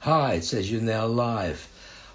Hi, it says you're now live.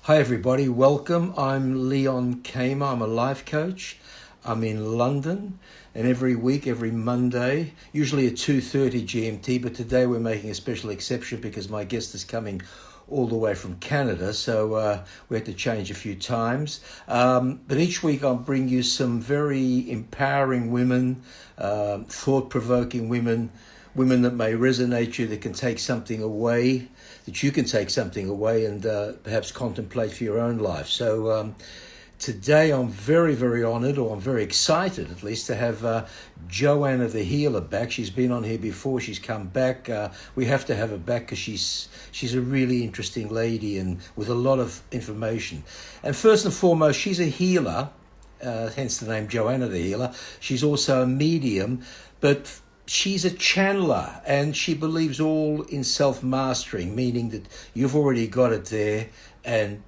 Hi, everybody. Welcome. I'm Leon Kamer. I'm a life coach. I'm in London, and every week, every Monday, usually at 2:30 GMT, but today we're making a special exception because my guest is coming all the way from Canada, so we had to change a few times. But each week I'll bring you some very empowering women, thought-provoking women, women that may resonate you, that can take something away, that you can take something away and perhaps contemplate for your own life. So today I'm very, very honoured, or I'm very excited at least, to have Joanna the Healer back. She's been on here before. She's come back. We have to have her back because she's a really interesting lady and with a lot of information. And first and foremost, she's a healer, hence the name Joanna the Healer. She's also a medium, but she's a channeler, and she believes all in self-mastering, meaning that you've already got it there and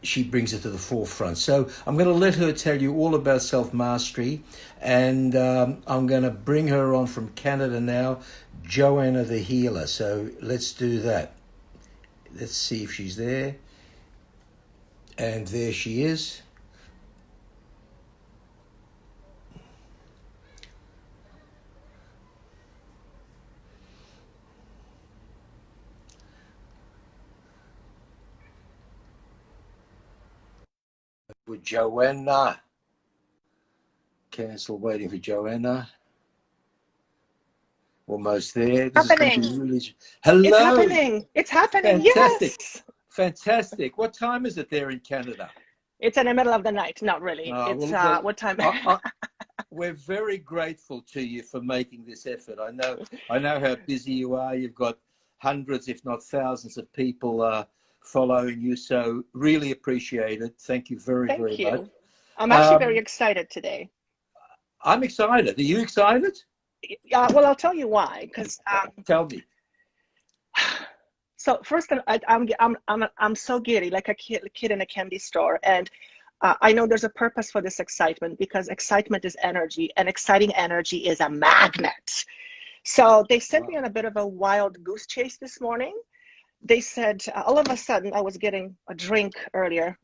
she brings it to the forefront. So I'm going to let her tell you all about self-mastery, and I'm going to bring her on from Canada now, Joanna the Healer. So let's do that. Let's see if she's there. And there she is. With Joanna. Cancel, waiting for Joanna. Almost there. This is going to be Happening. really... It's Hello. happening. It's happening. Fantastic. Yes. Fantastic. What time is it there in Canada? It's in the middle of the night. Not really. It's Well, what time? we're very grateful to you for making this effort. I know how busy you are. You've got hundreds, if not thousands, of people following you. So really appreciate it. Thank you very, Thank very much. you. I'm actually very Um, excited today. I'm excited. Are you excited? Well, I'll tell you why. Because Tell me. so first, I'm so giddy, like a kid in a candy store, and I know there's a purpose for this excitement because excitement is energy, and exciting energy is a magnet. So they sent me on a bit of a wild goose chase this morning. They said all of a sudden I was getting a drink earlier.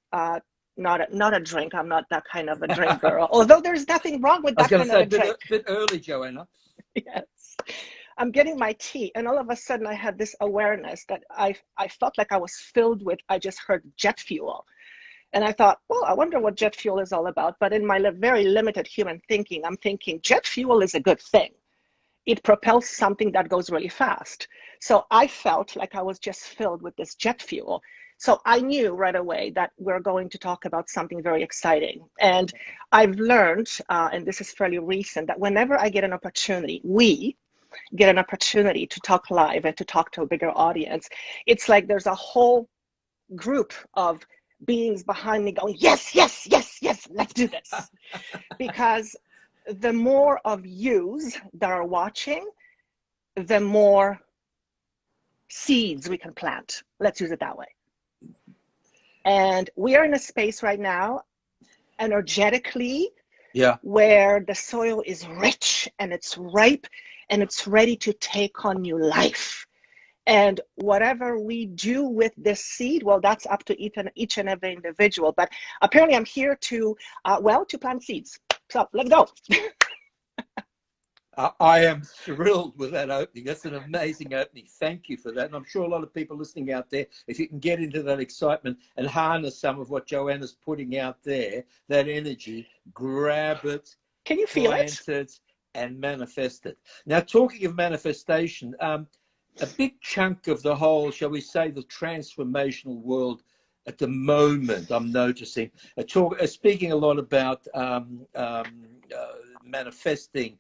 Not a drink. I'm not that kind of a drink girl. Although there's nothing wrong with I was that going to kind of say a drink. a bit early, Joanna. Yes. I'm getting my tea, and all of a sudden I had this awareness that I felt like I was filled with. I just heard jet fuel, and I thought, well, I wonder what jet fuel is all about. But in my very limited human thinking, I'm thinking jet fuel is a good thing. It propels something that goes really fast. So I felt like I was just filled with this jet fuel. So I knew right away that we're going to talk about something very exciting. And I've learned, and this is fairly recent, that whenever I get an opportunity, we get an opportunity to talk live and to talk to a bigger audience, it's like there's a whole group of beings behind me going, yes, yes, yes, yes, let's do this. Because the more of yous that are watching, the more seeds we can plant. Let's use it that way. And we are in a space right now, energetically, where the soil is rich and it's ripe and it's ready to take on new life. And whatever we do with this seed, well, that's up to each and every individual. But apparently I'm here to plant seeds. So let's go. I am thrilled with that opening. That's an amazing opening. Thank you for that. And I'm sure a lot of people listening out there, if you can get into that excitement and harness some of what Joanna's putting out there, that energy, grab it, can you feel it, and manifest it. Now, talking of manifestation, a big chunk of the whole, shall we say, the transformational world at the moment, I'm noticing, speaking a lot about manifesting,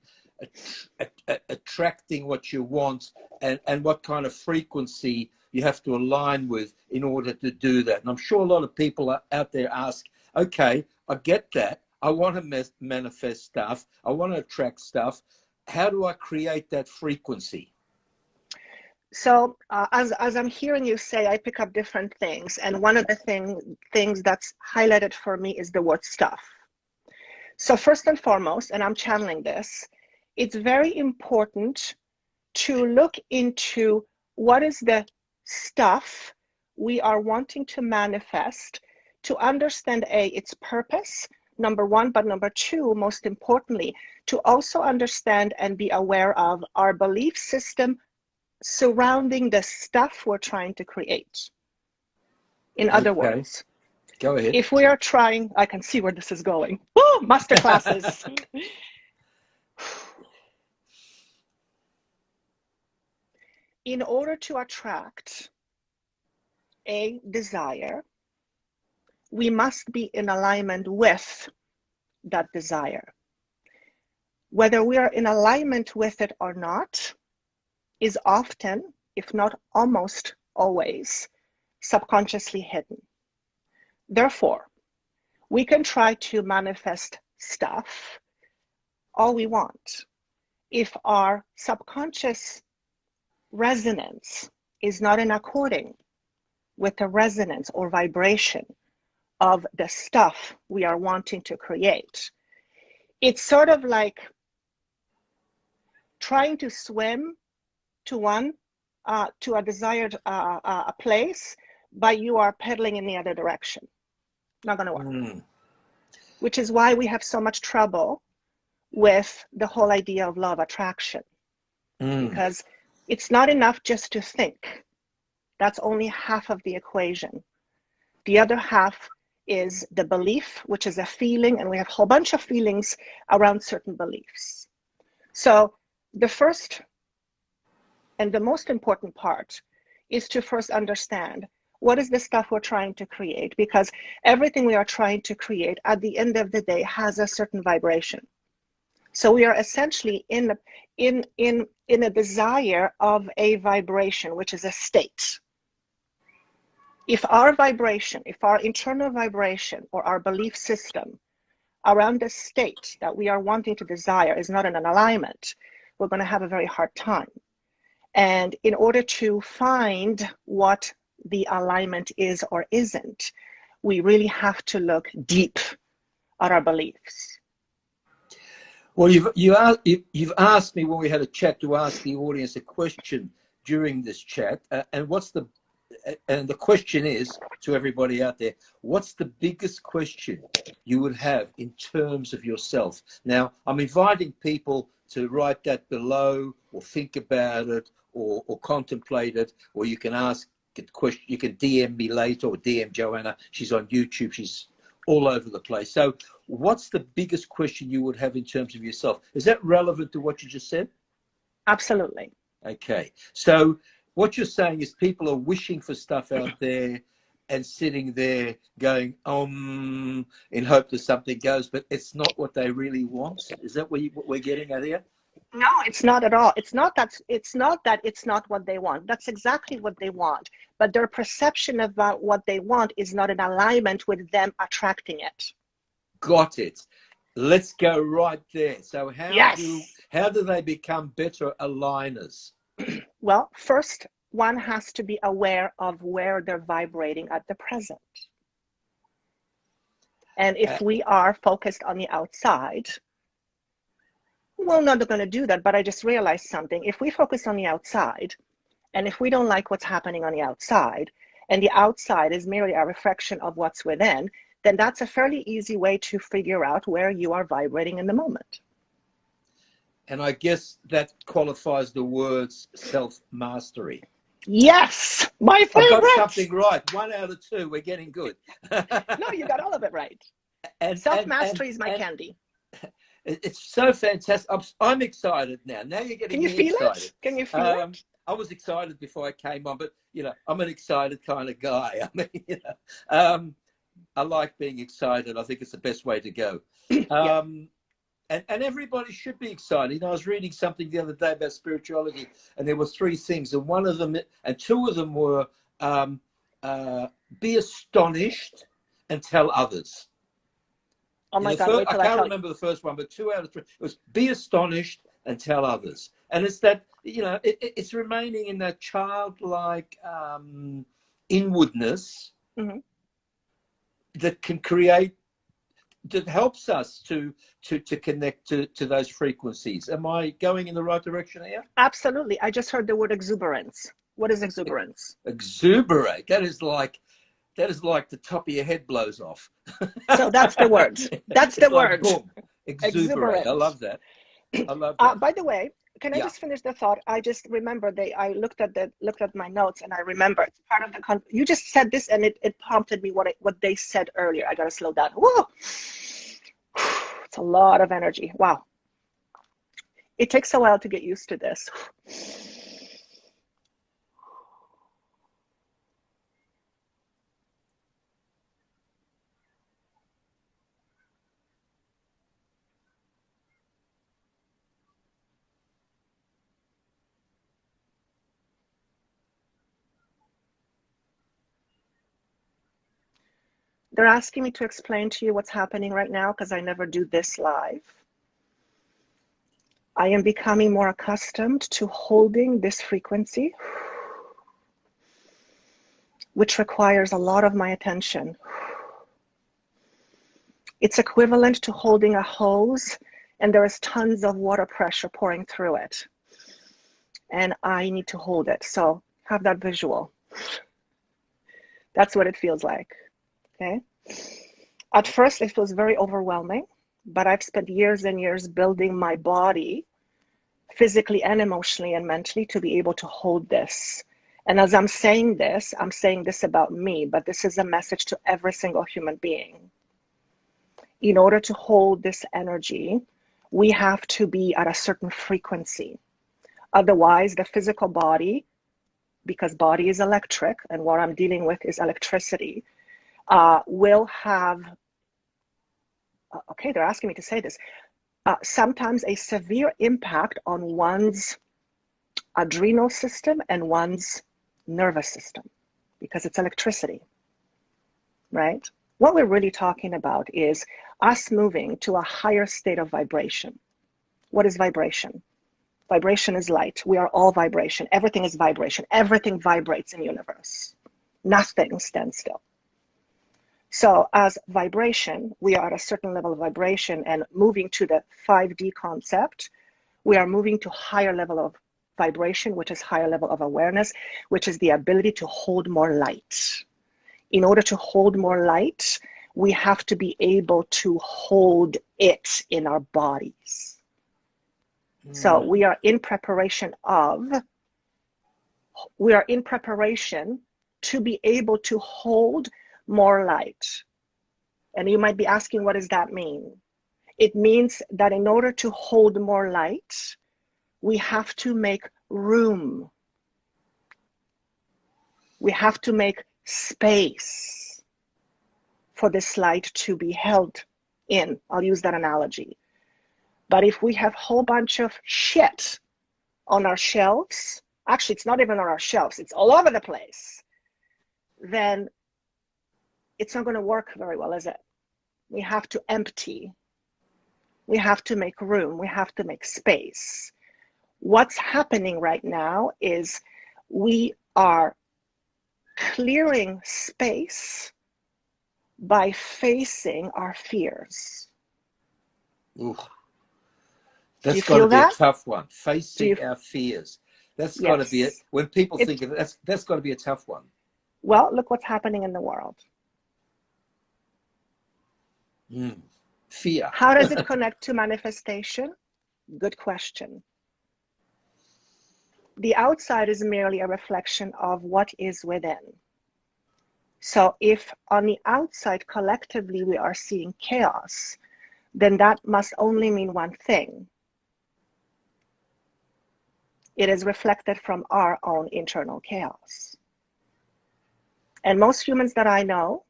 attracting what you want, and what kind of frequency you have to align with in order to do that. And I'm sure a lot of people out there ask, okay, I get that. I want to manifest stuff. I want to attract stuff. How do I create that frequency? So as I'm hearing you say, I pick up different things. And one of the things that's highlighted for me is the word stuff. So first and foremost, and I'm channeling this, it's very important to look into what is the stuff we are wanting to manifest to understand its purpose, number one, but number two, most importantly, to also understand and be aware of our belief system surrounding the stuff we're trying to create. In other words, go ahead. If we are trying, I can see where this is going. Woo, master classes. In order to attract a desire, we must be in alignment with that desire. Whether we are in alignment with it or not is often, if not almost always, subconsciously hidden. Therefore, we can try to manifest stuff all we want. If our subconscious resonance is not in according with the resonance or vibration of the stuff we are wanting to create, it's sort of like trying to swim to a desired place, but you are pedaling in the other direction. Not going to work. Which is why we have so much trouble with the whole idea of law of attraction. Because it's not enough just to think. That's only half of the equation. The other half is the belief, which is a feeling, and we have a whole bunch of feelings around certain beliefs. So the first and the most important part is to first understand what is the stuff we're trying to create, because everything we are trying to create at the end of the day has a certain vibration. So we are essentially in a desire of a vibration, which is a state. If our vibration, if our internal vibration or our belief system around the state that we are wanting to desire is not in an alignment, we're going to have a very hard time. And in order to find what the alignment is or isn't, we really have to look deep at our beliefs. Well, you've asked me when we had a chat to ask the audience a question during this chat, and the question is to everybody out there: what's the biggest question you would have in terms of yourself? Now, I'm inviting people to write that below, or think about it, or contemplate it, or you can ask a question. You can DM me later, or DM Joanna. She's on YouTube. She's all over the place. So what's the biggest question you would have in terms of yourself? Is that relevant to what you just said? Absolutely. Okay. So what you're saying is people are wishing for stuff out there and sitting there going, in hope that something goes, but it's not what they really want. Is that what we're getting at here? No, it's not at all. It's not that it's not what they want. That's exactly what they want. But their perception about what they want is not in alignment with them attracting it. Got it. Let's go right there. So how do they become better aligners? Well, first, one has to be aware of where they're vibrating at the present. And if we are focused on the outside, we're not going to do that, but I just realized something. If we focus on the outside, and if we don't like what's happening on the outside, and the outside is merely a reflection of what's within, then that's a fairly easy way to figure out where you are vibrating in the moment. And I guess that qualifies the words self-mastery. Yes, my favorite. I've got something right. 1 out of 2. We're getting good. No, you got all of it right. And self-mastery is my candy. It's so fantastic. I'm excited now. Now you're getting me excited. Can you feel it? I was excited before I came on, but I'm an excited kind of guy. I mean, I like being excited. I think it's the best way to go. Yeah. And everybody should be excited. I was reading something the other day about spirituality, and there were 3 things, and 2 of them were be astonished and tell others. Oh my God! I can't remember the first one, but 2 out of 3. It was be astonished and tell others, and it's that it's remaining in that childlike inwardness that can create, that helps us to connect to those frequencies. Am I going in the right direction here? Absolutely. I just heard the word exuberance, What is exuberance? Exuberate. That is like the top of your head blows off. So that's the word. That's the It's like word. boom. Exuberate. I Exuberant. love that. I love that. By the way, can I Yeah. just finish the thought? I just remember I looked at my notes and I remembered part of the you just said this and it prompted me what they said earlier. I gotta slow down. Whoa. It's a lot of energy. Wow. It takes a while to get used to this. They're asking me to explain to you what's happening right now because I never do this live. I am becoming more accustomed to holding this frequency, which requires a lot of my attention. It's equivalent to holding a hose and there is tons of water pressure pouring through it. And I need to hold it. So have that visual. That's what it feels like. Okay. At first, it feels very overwhelming, but I've spent years and years building my body physically and emotionally and mentally to be able to hold this. And as I'm saying this about me, but this is a message to every single human being. In order to hold this energy, we have to be at a certain frequency. Otherwise, the physical body, because body is electric and what I'm dealing with is electricity, will have, okay, they're asking me to say this, sometimes a severe impact on one's adrenal system and one's nervous system because it's electricity, right? What we're really talking about is us moving to a higher state of vibration. What is vibration? Vibration is light. We are all vibration. Everything is vibration. Everything vibrates in the universe. Nothing stands still. So as vibration, we are at a certain level of vibration and moving to the 5D concept, we are moving to higher level of vibration, which is higher level of awareness, which is the ability to hold more light. In order to hold more light, we have to be able to hold it in our bodies. So we are in preparation to be able to hold more light. And you might be asking, what does that mean? It means that in order to hold more light, we have to make room. We have to make space for this light to be held in. I'll use that analogy. But if we have a whole bunch of shit on our shelves, actually it's not even on our shelves, it's all over the place, then it's not going to work very well, is it? We have to empty. We have to make room. We have to make space. What's happening right now is we are clearing space by facing our fears. Ooh. Do you That's got to feel be a that? tough one. Facing our fears. That's got to be it. Yes. When people think of it, that's got to be a tough one. Well, look what's happening in the world. Fear. How does it connect to manifestation? Good question. The outside is merely a reflection of what is within. So if on the outside collectively we are seeing chaos, then that must only mean one thing. It is reflected from our own internal chaos. And most humans that I know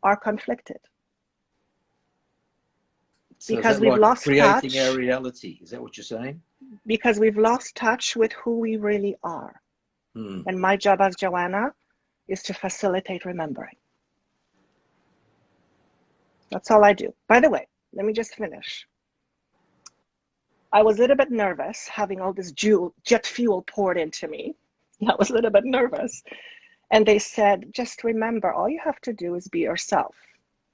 are conflicted. So because we've lost creating touch. Our reality. Is that what you're saying? Because we've lost touch with who we really are. And my job as Joanna is to facilitate remembering. That's all I do. By the way, let me just finish. I was a little bit nervous having all this jet fuel poured into me. I was a little bit nervous. And they said, just remember, all you have to do is be yourself.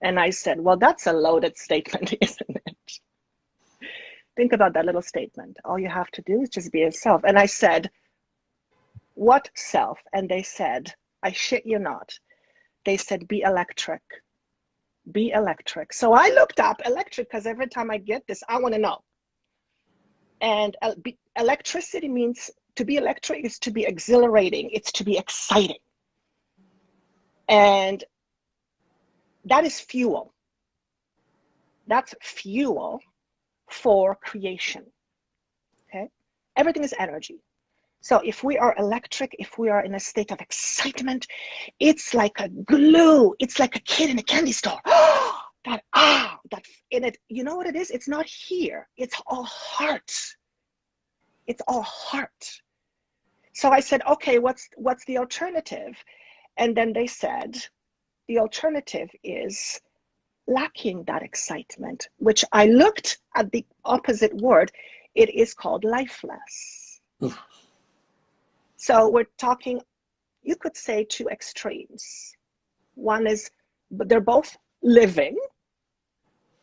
And I said, well, that's a loaded statement, isn't it? Think about that little statement. All you have to do is just be yourself. And I said, What self? And they said, I shit you not, they said, be electric. Be electric. So I looked up electric because every time I get this, I want to know. And electricity means, to be electric is to be exhilarating, it's to be exciting. And that is fuel. That's fuel for creation. Okay? Everything is energy. So if we are electric, if we are in a state of excitement, it's like a glue. It's like a kid in a candy store. That in it, you know what it is? It's not here. It's all heart. It's all heart. So I said, okay, what's the alternative? And then they said, the alternative is lacking that excitement, which I looked at the opposite word. It is called lifeless. So we're talking, you could say, two extremes. One is, but they're both living.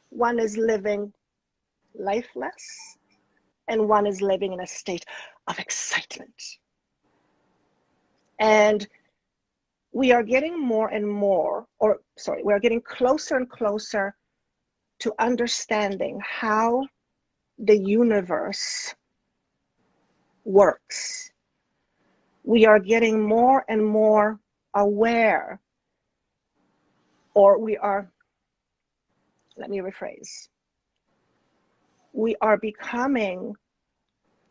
One is living lifeless, and one is living in a state of excitement. And we are getting more and more, we are getting closer and closer to understanding how the universe works. We are getting more and more aware, or let me rephrase. We are becoming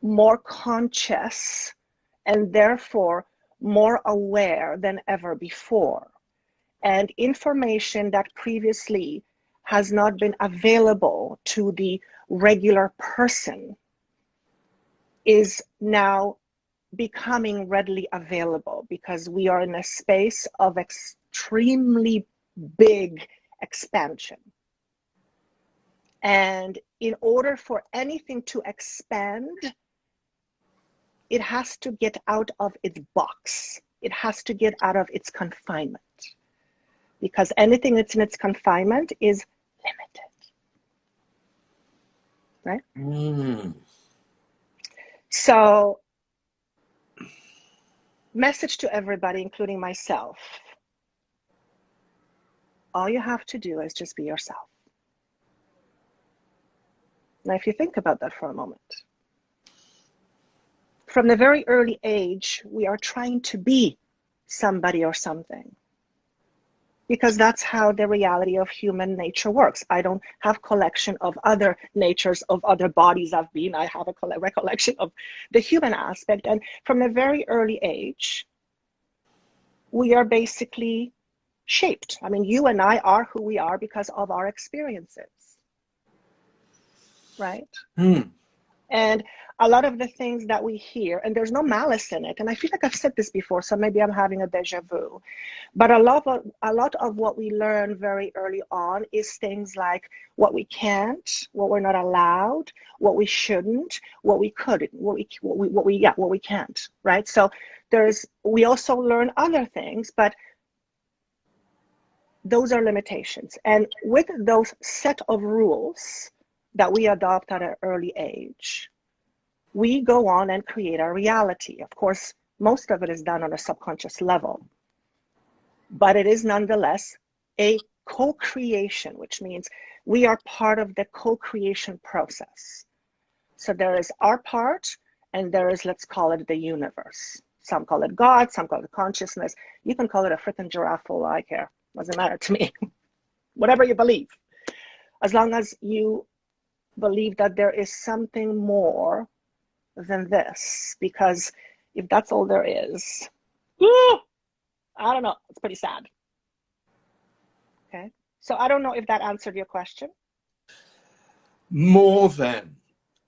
more conscious and therefore more aware than ever before. And information that previously has not been available to the regular person is now becoming readily available, because we are in a space of extremely big expansion. And in order for anything to expand, it has to get out of its box. It has to get out of its confinement, because anything that's in its confinement is limited, right? So, message to everybody, including myself. All you have to do is just be yourself. Now, if you think about that for a moment, from the very early age, we are trying to be somebody or something, because that's how the reality of human nature works. I don't have collection of other natures of other bodies I've been. I have a recollection of the human aspect. And from a very early age, we are basically shaped. I mean, you and I are who we are because of our experiences, right? And a lot of the things that we hear, and there's no malice in it, and I feel like I've said this before, so maybe I'm having a deja vu, but a lot of what we learn very early on is things like what we can't, what we're not allowed, what we shouldn't, what we couldn't, what we can't, right? So we also learn other things, but those are limitations. And with those set of rules that we adopt at an early age, we go on and create our reality. Of course, most of it is done on a subconscious level, but it is nonetheless a co-creation, which means we are part of the co-creation process. So there is our part, and there is, let's call it the universe. Some call it God, some call it consciousness. You can call it a freaking giraffe, all I care. Doesn't matter to me. Whatever you believe. As long as you believe that there is something more than this, because if that's all there is, I don't know, it's pretty sad. Okay, so I don't know if that answered your question. More than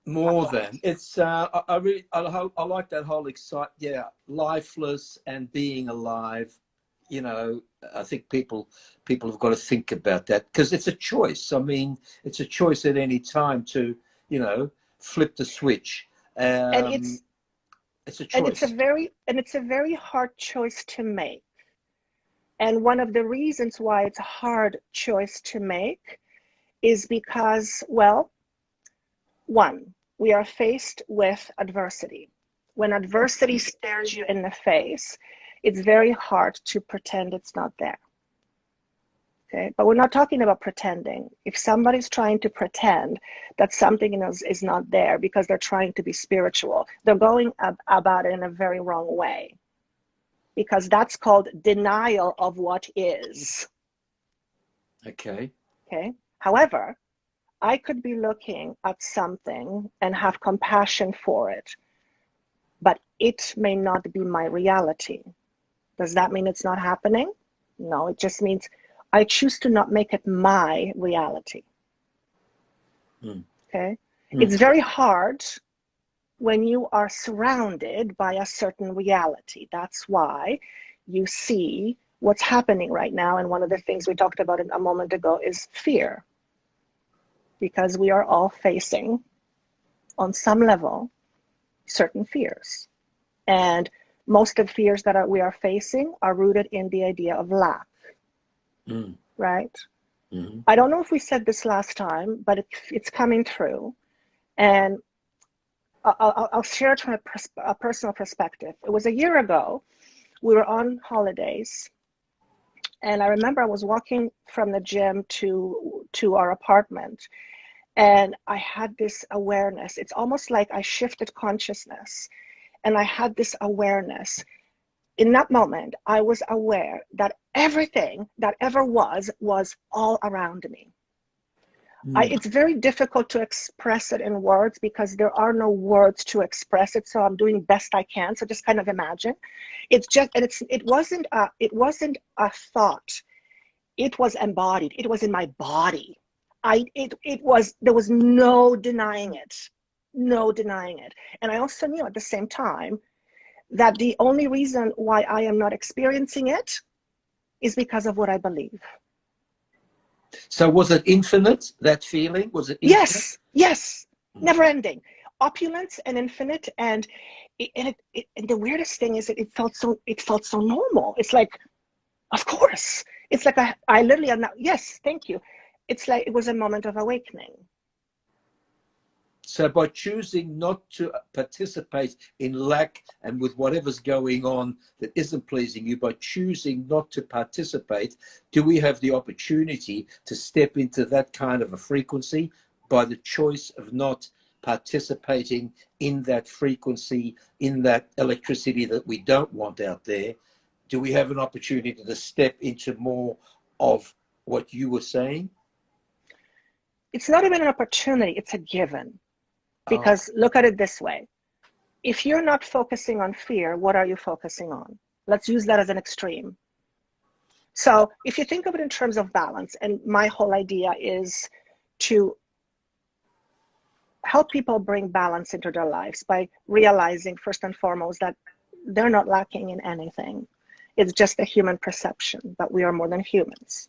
it's I really I like that whole lifeless and being alive. You know, I think people have got to think about that, because it's a choice. I mean, it's a choice at any time to, flip the switch. And it's a choice. It's a very hard choice to make. And one of the reasons why it's a hard choice to make is because, well, one, we are faced with adversity. when adversity stares you in the face, it's very hard to pretend it's not there. Okay, but we're not talking about pretending. If somebody's trying to pretend that something is not there because they're trying to be spiritual, they're going about it in a very wrong way, because that's called denial of what is. Okay. Okay. However, I could be looking at something and have compassion for it, but it may not be my reality. Does that mean it's not happening? No, it just means I choose to not make it my reality. Okay? It's very hard when you are surrounded by a certain reality. That's why you see what's happening right now. And one of the things we talked about a moment ago is fear. Because we are all facing, on some level, certain fears. And most of the fears that we are facing are rooted in the idea of lack. Right? I don't know if we said this last time, but it's coming through. And I'll share it from a personal perspective. It was a year ago. We were on holidays. And I remember I was walking from the gym to our apartment. And I had this awareness. It's almost like I shifted consciousness. And I had this awareness. In that moment, I was aware that everything that ever was all around me. It's very difficult to express it in words because there are no words to express it. So I'm doing best I can. So just kind of imagine. It's just, and it wasn't a thought. It was embodied. It was in my body. There was no denying it. No denying it. And I also knew at the same time that the only reason why I am not experiencing it is because of what I believe. So was it infinite, that feeling? Was it infinite? Yes, never ending. Opulence and infinite. And the weirdest thing is that it felt so normal. It's like, of course. It's like I literally am now, yes, thank you. It's like it was a moment of awakening. So by choosing not to participate in lack and with whatever's going on that isn't pleasing you, by choosing not to participate, do we have the opportunity to step into that kind of a frequency by the choice of not participating in that frequency, in that electricity that we don't want out there? Do we have an opportunity to step into more of what you were saying? It's not even an opportunity, it's a given. Because look at it this way. If you're not focusing on fear, what are you focusing on? Let's use that as an extreme. So if you think of it in terms of balance, and my whole idea is to help people bring balance into their lives by realizing first and foremost that they're not lacking in anything. It's just a human perception that we are more than humans.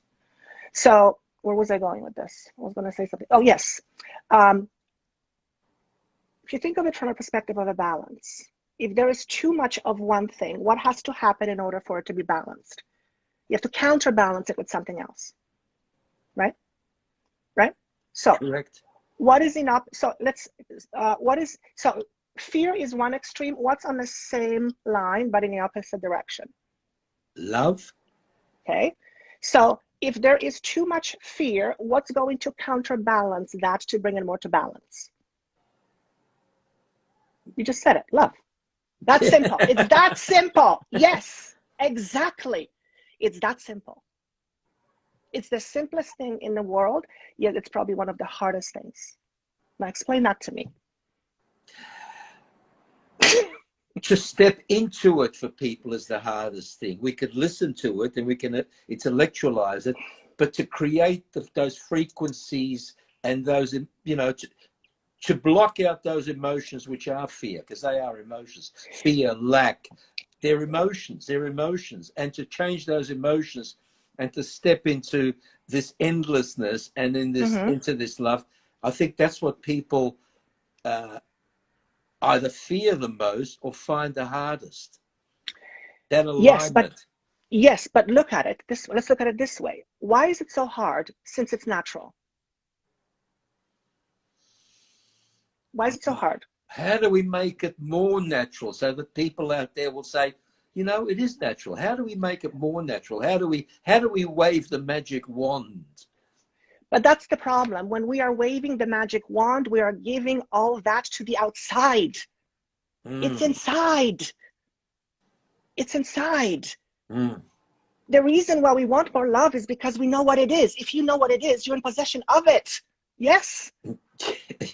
So where was I going with this? I was going to say something. Oh, yes. If you think of it from a perspective of a balance, if there is too much of one thing, what has to happen in order for it to be balanced? You have to counterbalance it with something else, right? Right? So, correct. What is enough? So so fear is one extreme. What's on the same line but in the opposite direction? Love. Okay. So if there is too much fear, what's going to counterbalance that to bring it more to balance? You just said it, love. That's simple. It's that simple. Yes, exactly. It's that simple. It's the simplest thing in the world, yet it's probably one of the hardest things. Now explain that to me. To step into it for people is the hardest thing. We could listen to it and we can intellectualize it, but to create those frequencies and those, to block out those emotions, which are fear, because they are emotions. Fear, lack, they're emotions, and to change those emotions and to step into this endlessness and into this love, I think that's what people either fear the most or find the hardest. That alignment. Yes, but look at it. Let's look at it this way. Why is it so hard since it's natural? Why is it so hard? How do we make it more natural so that people out there will say, you know, it is natural? How do we make it more natural? How do we wave the magic wand? But that's the problem. When we are waving the magic wand, we are giving all that to the outside. It's inside. It's inside. The reason why we want more love is because we know what it is. If you know what it is, you're in possession of it. Yes.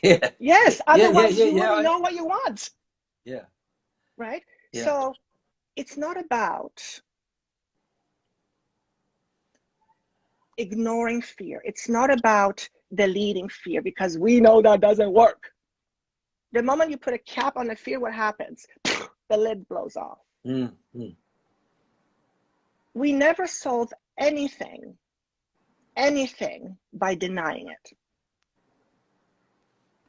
Yeah. Yes. Otherwise, you yeah, wouldn't know what you want. Yeah. Right? Yeah. So it's not about ignoring fear. It's not about deleting fear, because we know that doesn't work. The moment you put a cap on the fear, what happens? The lid blows off. We never solve anything by denying it.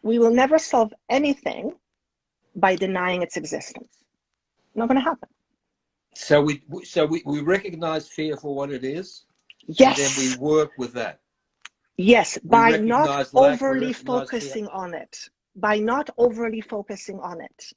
We will never solve anything by denying its existence. Not going to happen. So we recognize fear for what it is. Yes. And then we work with that. Yes, by not overly fear. focusing on it. By not overly focusing on it.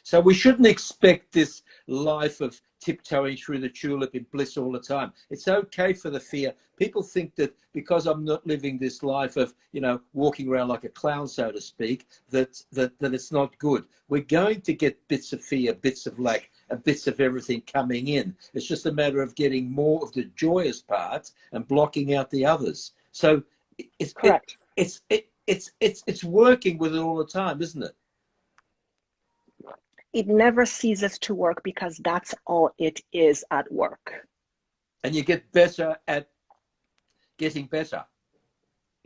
So we shouldn't expect this life of tiptoeing through the tulip in bliss all the time. It's okay for the fear. People think that because I'm not living this life of, you know, walking around like a clown, so to speak, that it's not good. We're going to get bits of fear, bits of lack, and bits of everything coming in. It's just a matter of getting more of the joyous parts and blocking out the others. So it's correct. It's working with it all the time, isn't it? It never ceases to work, because that's all it is at work. And you get better at getting better.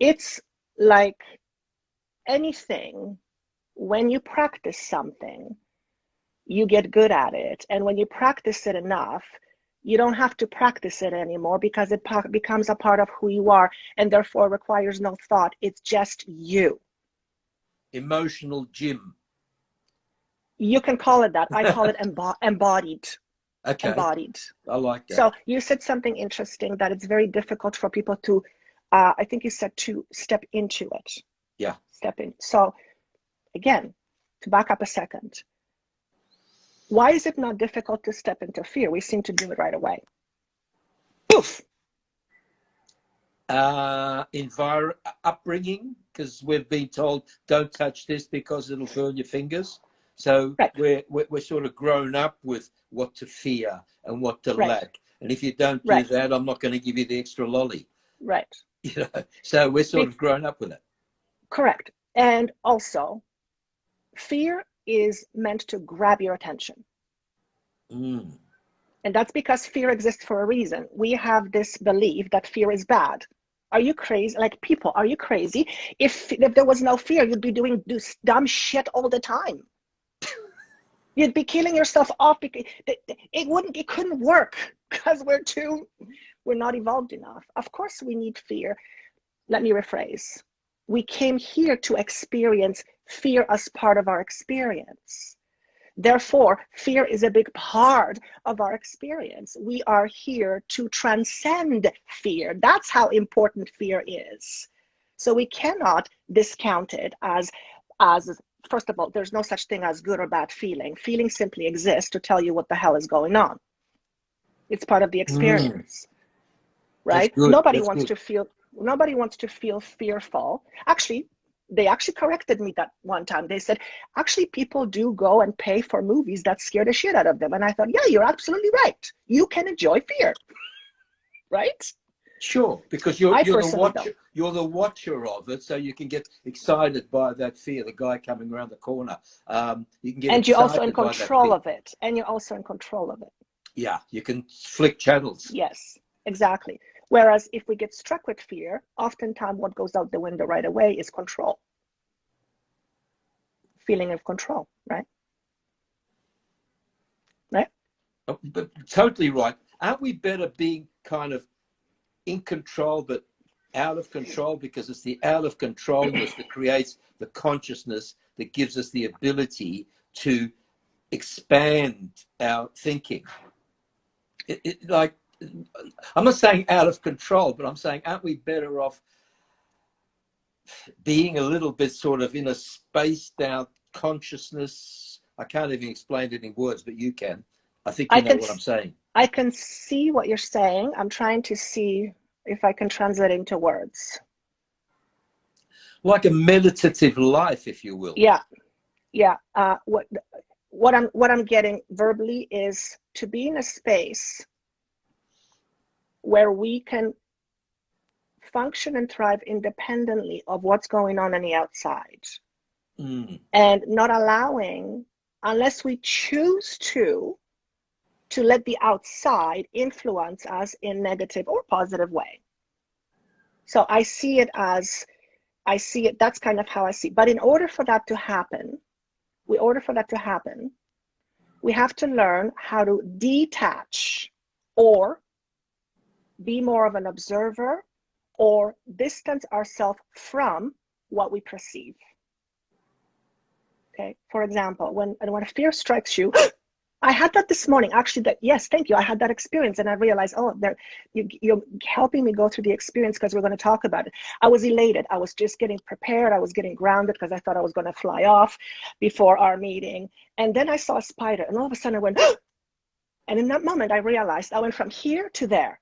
It's like anything. When you practice something, you get good at it. And when you practice it enough, you don't have to practice it anymore, because it becomes a part of who you are, and therefore requires no thought. It's just you. Emotional gym. You can call it that. I call it embodied. Okay. Embodied. I like that. So you said something interesting, that it's very difficult for people to, I think you said, to step into it. Yeah. Step in. So again, to back up a second, why is it not difficult to step into fear? We seem to do it right away. Poof. Upbringing, because we've been told don't touch this because it'll burn your fingers. So right. we're sort of grown up with what to fear and what to lack. And if you don't do that, I'm not going to give you the extra lolly. Right. You know, so we're sort of grown up with it. Correct. And also, fear is meant to grab your attention. And that's because fear exists for a reason. We have this belief that fear is bad. Are you crazy? Like, people, are you crazy? If there was no fear, you'd be doing dumb shit all the time. You'd be killing yourself off, because it couldn't work, because we're not evolved enough. Of course we need fear. Let me rephrase. We came here to experience fear as part of our experience. Therefore, fear is a big part of our experience. We are here to transcend fear. That's how important fear is. So we cannot discount it as first of all, there's no such thing as good or bad feeling. Feeling simply exists to tell you what the hell is going on. It's part of the experience, right? Nobody wants to feel fearful. Actually, they actually corrected me that one time. They said, actually, people do go and pay for movies that scare the shit out of them. And I thought, yeah, you're absolutely right. You can enjoy fear, right? Sure, because you're the watcher of it, so you can get excited by that fear. The guy coming around the corner, you can get. And you're also in control of it. And you're also in control of it. Yeah, you can flick channels. Yes, exactly. Whereas if we get struck with fear, oftentimes what goes out the window right away is control. Feeling of control, right? Right? Oh, but totally right. Aren't we better being kind of in control but out of control, because it's the out of controlness that creates the consciousness that gives us the ability to expand our thinking. Like, I'm not saying out of control, but I'm saying, aren't we better off being a little bit sort of in a spaced out consciousness. I can't even explain it in words, but you can. I think I you know can what I'm saying. I can see what you're saying. I'm trying to see if I can translate into words. Like a meditative life, if you will. Yeah, yeah. What I'm getting verbally is to be in a space where we can function and thrive independently of what's going on the outside, and not allowing, unless we choose to let the outside influence us in negative or positive way. So I see it, that's kind of how I see it. But in order for that to happen, we have to learn how to detach, or be more of an observer, or distance ourselves from what we perceive. Okay. For example, when fear strikes you, I had that this morning, actually. Yes, thank you. I had that experience, and I realized, you're helping me go through the experience because we're going to talk about it. I was elated. I was just getting prepared. I was getting grounded because I thought I was going to fly off before our meeting. And then I saw a spider, and all of a sudden I went, and in that moment I realized I went from here to there.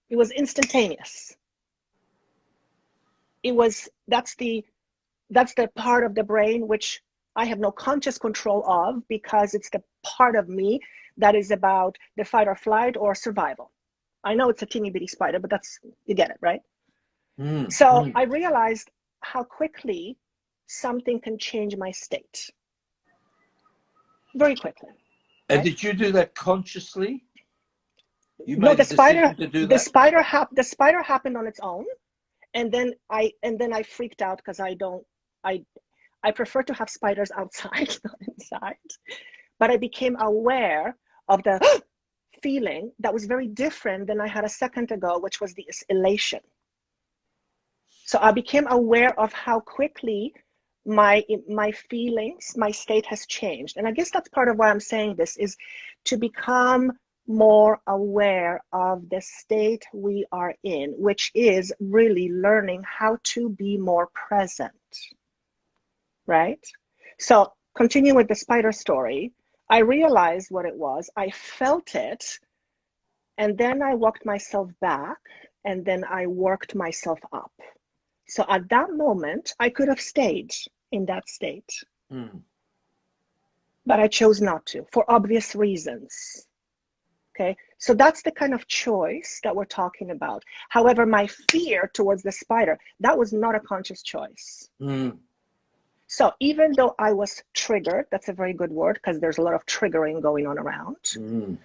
It was instantaneous. That's the part of the brain which I have no conscious control of, because it's the part of me that is about the fight or flight or survival. I know it's a teeny bitty spider, but you get it, right? So I realized how quickly something can change my state. Very quickly. And did you do that consciously? You No, made a decision to do that? The spider happened on its own. And then I freaked out because I prefer to have spiders outside, not inside. But I became aware of the feeling that was very different than I had a second ago, which was the elation. So I became aware of how quickly my feelings, my state has changed. And I guess that's part of why I'm saying this, is to become more aware of the state we are in, which is really learning how to be more present. Right? So continue with the spider story. I realized what it was. I felt it. And then I walked myself back, and then I worked myself up. So at that moment, I could have stayed in that state. But I chose not to, for obvious reasons. Okay, so that's the kind of choice that we're talking about. However, my fear towards the spider, that was not a conscious choice. So even though I was triggered, that's a very good word, because there's a lot of triggering going on around.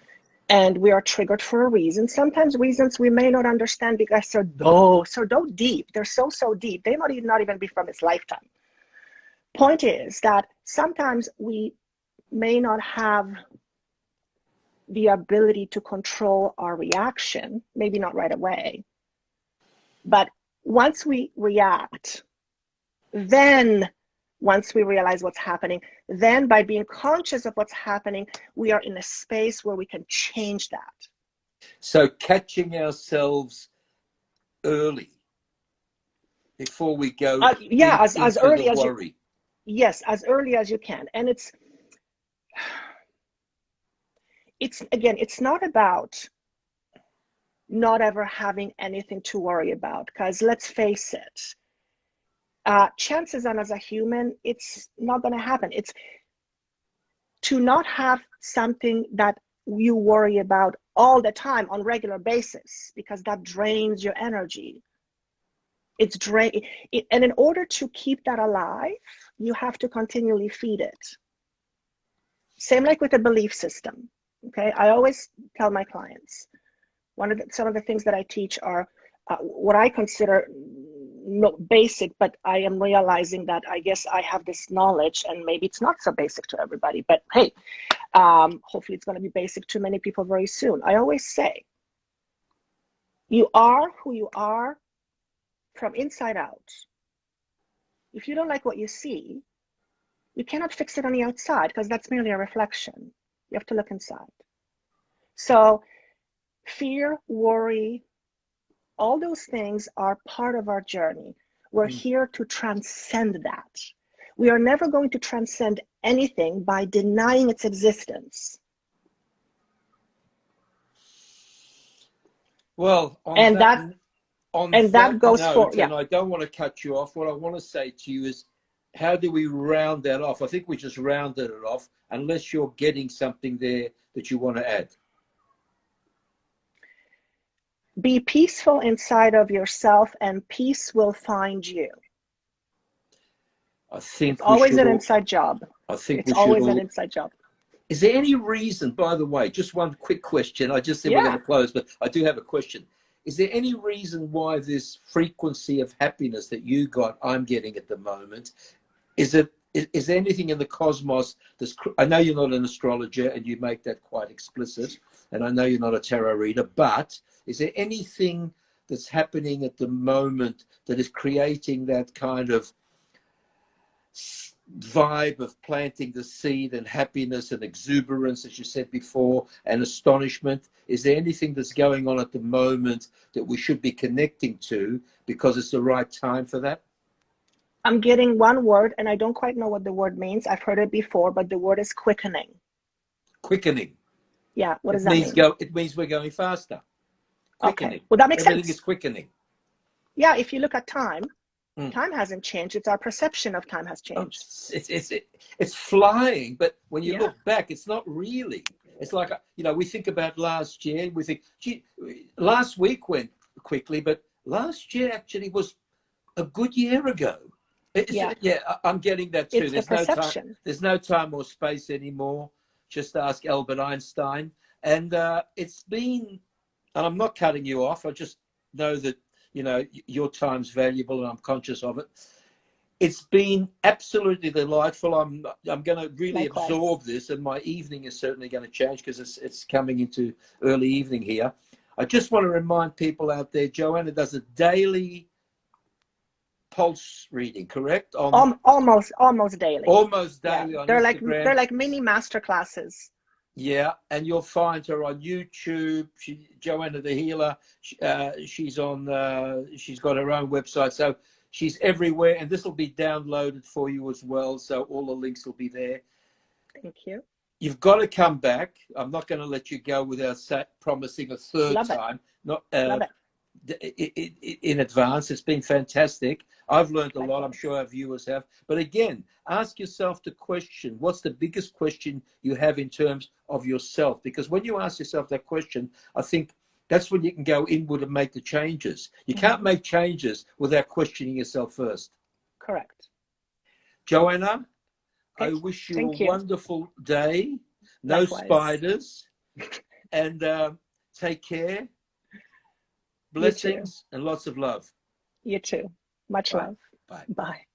And we are triggered for a reason. Sometimes reasons we may not understand because they're so deep. They're so deep. They might not even be from this lifetime. Point is that sometimes we may not have the ability to control our reaction, maybe not right away. But once we react, then once we realize what's happening, then by being conscious of what's happening, we are in a space where we can change that. So catching ourselves early before we go as early the as worry. Yes, as early as you can. And it's not about not ever having anything to worry about, because let's face it, chances are, as a human, it's not going to happen. It's to not have something that you worry about all the time on regular basis, because that drains your energy. And in order to keep that alive, you have to continually feed it. Same like with a belief system. Okay, I always tell my clients, some of the things that I teach are what I consider not basic, but I am realizing that I guess I have this knowledge, and maybe it's not so basic to everybody, but hey, hopefully it's going to be basic to many people very soon. I always say, you are who you are from inside out. If you don't like what you see, you cannot fix it on the outside, because that's merely a reflection. You have to look inside. So fear, worry, all those things are part of our journey. We're here to transcend that. We are never going to transcend anything by denying its existence. Well, And that goes for, note, yeah. and I don't want to cut you off, what I want to say to you is, how do we round that off? I think we just rounded it off, unless you're getting something there that you want to add. Be peaceful inside of yourself, and peace will find you. I think it's always an inside job. I think it's we should always all. an inside job. Is there any reason, by the way, just one quick question, I just said we're going to close, but I do have a question. Is there any reason why this frequency of happiness that I'm getting at the moment, is there anything in the cosmos that's, I know you're not an astrologer and you make that quite explicit, and I know you're not a tarot reader, but is there anything that's happening at the moment that is creating that kind of vibe of planting the seed and happiness and exuberance, as you said before, and astonishment? Is there anything that's going on at the moment that we should be connecting to because it's the right time for that? I'm getting one word, and I don't quite know what the word means. I've heard it before, but the word is quickening. Quickening. Yeah, what does that mean? It means we're going faster. Quickening. Okay, well, that makes Everything sense. is quickening. Yeah, if you look at time, time hasn't changed. It's our perception of time has changed. It's flying, but when you look back, it's not really. It's like, we think about last year, we think, gee, last week went quickly, but last year actually was a good year ago. I'm getting that too. It's the perception. There's no time or space anymore. Just ask Albert Einstein. And it's been, and I'm not cutting you off, I just know that your time's valuable and I'm conscious of it. It's been absolutely delightful. I'm going to really absorb this, and my evening is certainly going to change because it's coming into early evening here. I just want to remind people out there, Joanna does a daily pulse reading, correct? Almost daily. Almost daily on Instagram. They're like mini master classes. Yeah, and you'll find her on YouTube. Joanna the Healer. She's on. She's got her own website, so she's everywhere. And this will be downloaded for you as well, so all the links will be there. Thank you. You've got to come back. I'm not going to let you go without promising a third time. Not in advance. It's been fantastic. I've learned a lot. I'm sure our viewers have. But again, ask yourself the question, what's the biggest question you have in terms of yourself? Because when you ask yourself that question, I think that's when you can go inward and make the changes. You can't make changes without questioning yourself first. Correct. Joanna, I wish you a wonderful day. No spiders. And take care. Blessings and lots of love. You too. Much love. Bye. Bye.